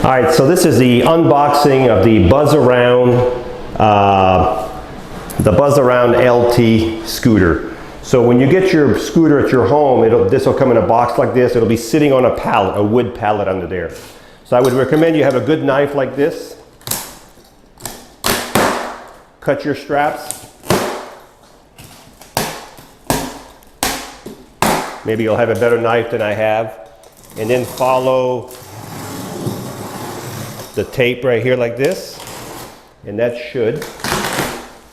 All right, so this is the unboxing of the Buzzaround LT scooter. So when you get your scooter at your home, this will come in a box like this. It'll be sitting on a pallet, a wood pallet under there. So I would recommend you have a good knife like this. Cut your straps. Maybe you'll have a better knife than I have. And then follow the tape right here like this. And that should,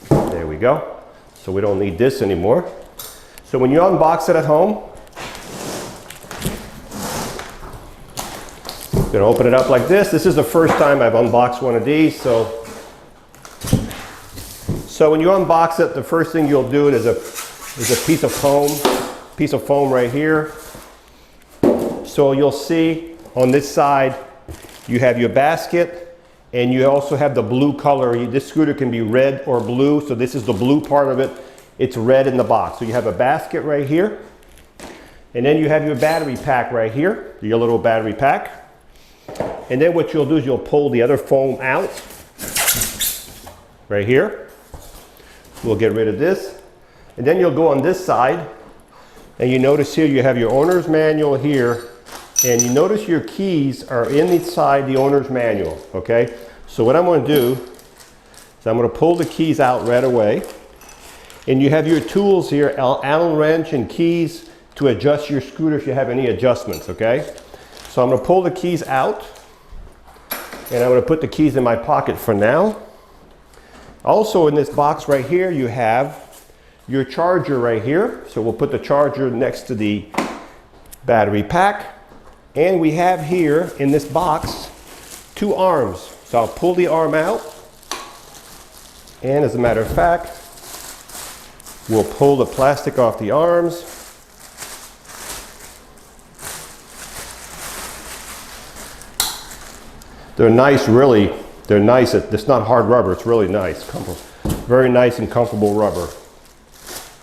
there we go. So we don't need this anymore. So when you unbox it at home, I'm gonna open it up like this. This is the first time I've unboxed one of these. So when you unbox it, the first thing you'll do is a piece of foam right here. So you'll see on this side, you have your basket, and you also have the blue color. This scooter can be red or blue, so this is the blue part of it. It's red in the box. So you have a basket right here, and then you have your battery pack right here, your little battery pack. And then what you'll do is you'll pull the other foam out right here. We'll get rid of this. And then you'll go on this side, and you notice here you have your owner's manual here, and you notice your keys are inside the owner's manual, okay? So what I'm going to do is I'm going to pull the keys out right away. And you have your tools here, Allen wrench and keys to adjust your scooter if you have any adjustments, okay? So I'm going to pull the keys out, and I'm going to put the keys in my pocket for now. Also in this box right here, you have your charger right here. So we'll put the charger next to the battery pack. And we have here in this box 2 arms. So I'll pull the arm out. And as a matter of fact, we'll pull the plastic off the arms. They're nice, really. They're nice. It's not hard rubber. It's really nice. Very nice and comfortable rubber.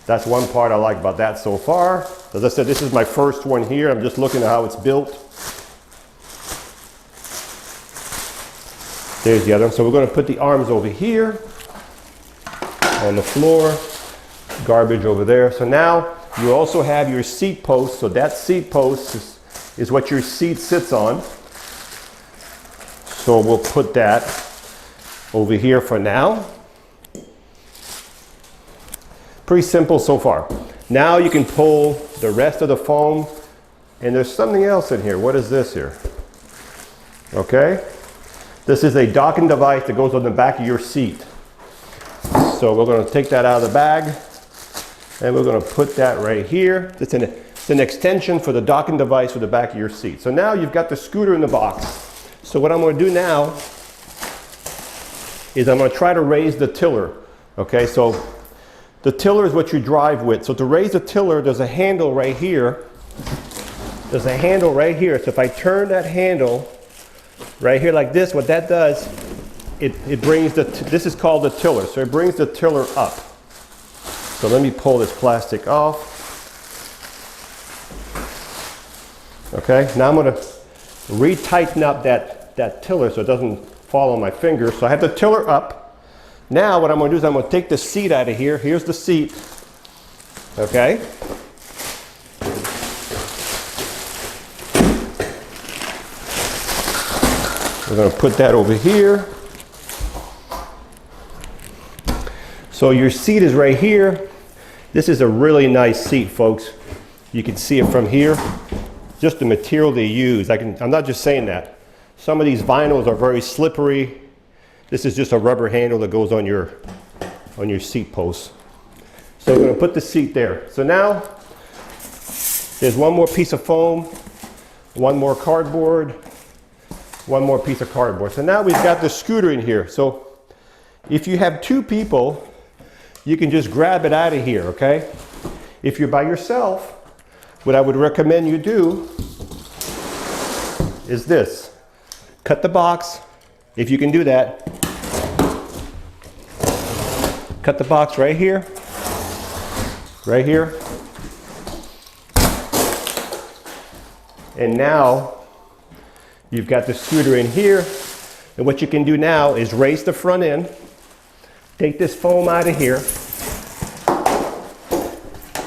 That's one part I like about that so far. As I said, this is my first one here. I'm just looking at how it's built. There's the other one. So we're going to put the arms over here on the floor. Garbage over there. So now you also have your seat post. So that seat post is what your seat sits on. So we'll put that over here for now. Pretty simple so far. Now you can pull the rest of the foam, and there's something else in here. What is this here? Okay. This is a docking device that goes on the back of your seat. So we're going to take that out of the bag, and we're going to put that right here. It's an extension for the docking device for the back of your seat. So now you've got the scooter in the box. So what I'm going to do now is I'm going to try to raise the tiller. Okay, so the tiller is what you drive with. So to raise the tiller, there's a handle right here. There's a handle right here. So if I turn that handle right here like this, what that does, it brings this is called the tiller. So it brings the tiller up. So let me pull this plastic off. Okay, now I'm going to re-tighten up that tiller so it doesn't fall on my fingers. So I have the tiller up. Now what I'm going to do is I'm going to take the seat out of here. Here's the seat. Okay. We're going to put that over here. So your seat is right here. This is a really nice seat, folks. You can see it from here. Just the material they use. I'm not just saying that. Some of these vinyls are very slippery. This is just a rubber handle that goes on your seat post. So we're going to put the seat there. So now there's one more piece of foam, one more cardboard, one more piece of cardboard. So now we've got the scooter in here. So if you have 2 people, you can just grab it out of here, okay? If you're by yourself, what I would recommend you do is this. Cut the box, if you can do that. Cut the box right here, right here. And now You've got the scooter in here. And what you can do now is raise the front end, take this foam out of here.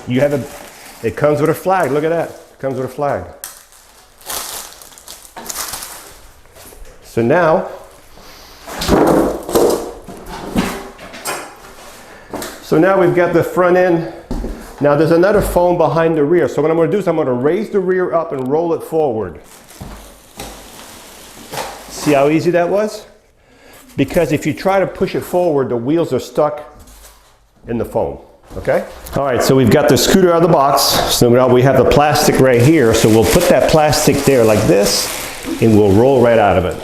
You have it comes with a flag, look at that, it comes with a flag. So now we've got the front end. Now there's another foam behind the rear. So what I'm going to do is I'm going to raise the rear up and roll it forward. See how easy that was? Because if you try to push it forward, the wheels are stuck in the foam, okay? All right, so we've got the scooter out of the box. So now we have the plastic right here. So we'll put that plastic there like this, and we'll roll right out of it.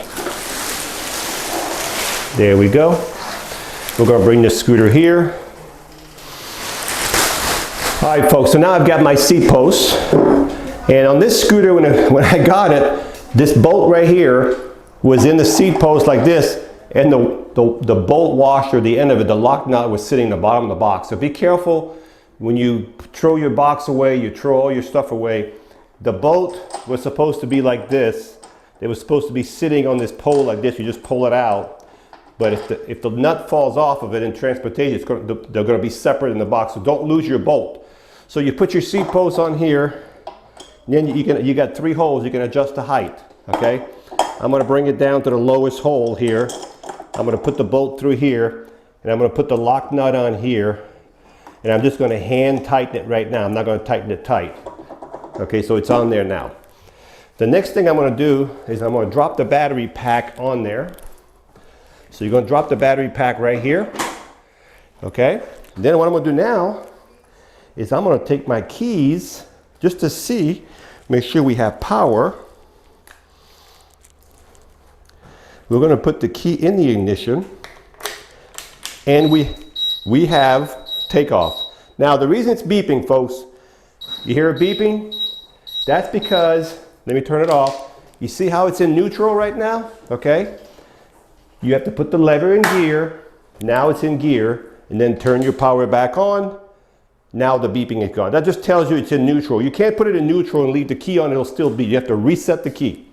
There we go. We're gonna bring the scooter here. All right, folks, so now I've got my seat post. And on this scooter, when I got it, this bolt right here was in the seat post like this, and the bolt washer, the end of it, the lock nut was sitting in the bottom of the box. So be careful when you throw your box away, you throw all your stuff away. The bolt was supposed to be like this. It was supposed to be sitting on this pole like this. You just pull it out. But if the nut falls off of it in transportation, they're going to be separate in the box. So don't lose your bolt. So you put your seat post on here. And then you got 3 holes. You can adjust the height. Okay. I'm going to bring it down to the lowest hole here. I'm going to put the bolt through here, and I'm going to put the lock nut on here, and I'm just going to hand tighten it right now. I'm not going to tighten it tight. Okay, so it's on there now. The next thing I'm going to do is I'm going to drop the battery pack on there. So you're going to drop the battery pack right here. Okay, then what I'm going to do now is I'm going to take my keys just to see, make sure we have power. We're going to put the key in the ignition, and we have takeoff. Now the reason it's beeping, folks, you hear it beeping? That's because, let me turn it off. You see how it's in neutral right now? Okay. You have to put the lever in gear. Now it's in gear, and then turn your power back on. Now the beeping is gone. That just tells you it's in neutral. You can't put it in neutral and leave the key on, it'll still beep. You have to reset the key.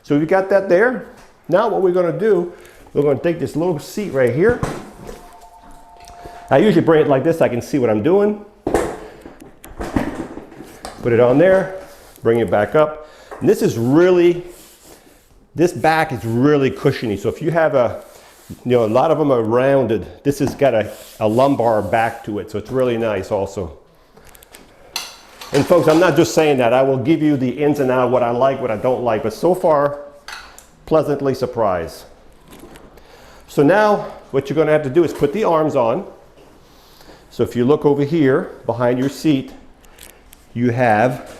So you got that there. Now what we're going to do, we're going to take this little seat right here. I usually bring it like this, I can see what I'm doing. Put it on there, bring it back up. And this back is really cushiony. So if you have a lot of them are rounded. This has got a lumbar back to it, so it's really nice also. And folks, I'm not just saying that. I will give you the ins and outs, what I like, what I don't like, but so far, pleasantly surprised. So now what you're going to have to do is put the arms on. So if you look over here behind your seat, you have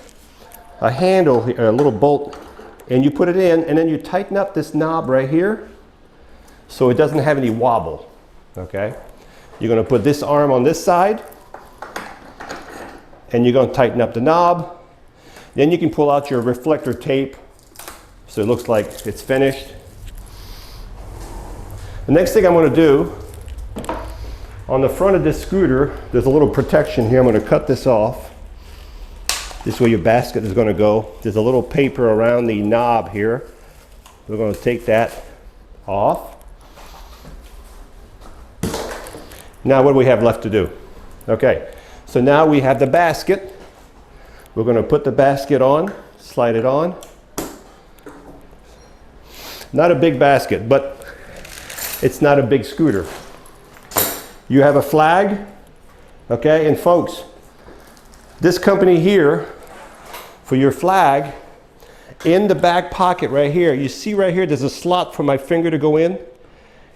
a handle here, a little bolt, and you put it in, and then you tighten up this knob right here so it doesn't have any wobble. Okay, you're going to put this arm on this side, and you're going to tighten up the knob. Then you can pull out your reflector tape so it looks like it's finished. The next thing I'm going to do, on the front of this scooter, there's a little protection here. I'm going to cut this off. This is where your basket is going to go. There's a little paper around the knob here. We're going to take that off. Now what do we have left to do? Okay, so now we have the basket. We're going to put the basket on, slide it on. Not a big basket, but it's not a big scooter. You have a flag, okay? And folks, this company here, for your flag, in the back pocket right here, you see right here, there's a slot for my finger to go in.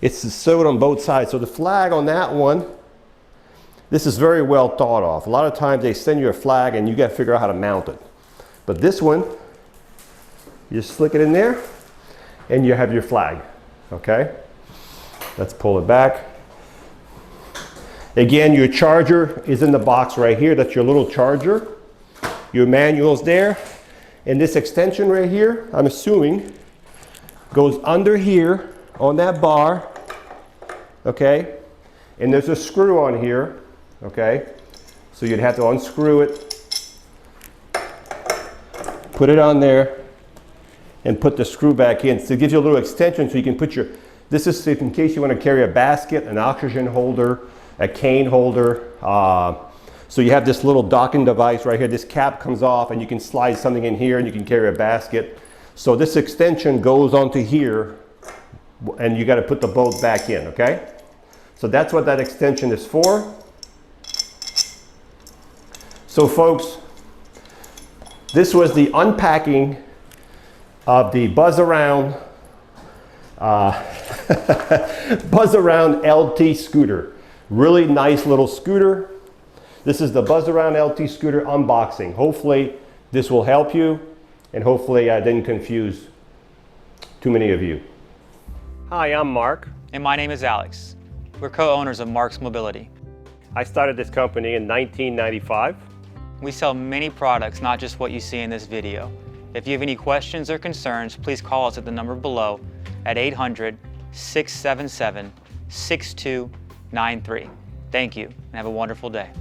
It's sewed on both sides. So the flag on that one, this is very well thought of. A lot of times they send you a flag and you got to figure out how to mount it. But this one, you just slick it in there and you have your flag, okay? Let's pull it back. Again, your charger is in the box right here. That's your little charger. Your manual's there. And this extension right here, I'm assuming, goes under here on that bar, okay? And there's a screw on here, okay? So you'd have to unscrew it, put it on there, and put the screw back in. So it gives you a little extension so you can put your, this is in case you want to carry a basket, an oxygen holder, a cane holder. So you have this little docking device right here. This cap comes off and you can slide something in here and you can carry a basket. So this extension goes onto here and you got to put the boat back in, okay? So that's what that extension is for. So folks, this was the unpacking of the Buzzaround Buzzaround LT scooter. Really nice little scooter. This is the Buzzaround LT scooter unboxing. Hopefully this will help you, and hopefully I didn't confuse too many of you. Hi, I'm Mark. And my name is Alex. We're co-owners of Marc's Mobility. I started this company in 1995. We sell many products, not just what you see in this video. If you have any questions or concerns, please call us at the number below at 800-677-6293. Thank you, and have a wonderful day.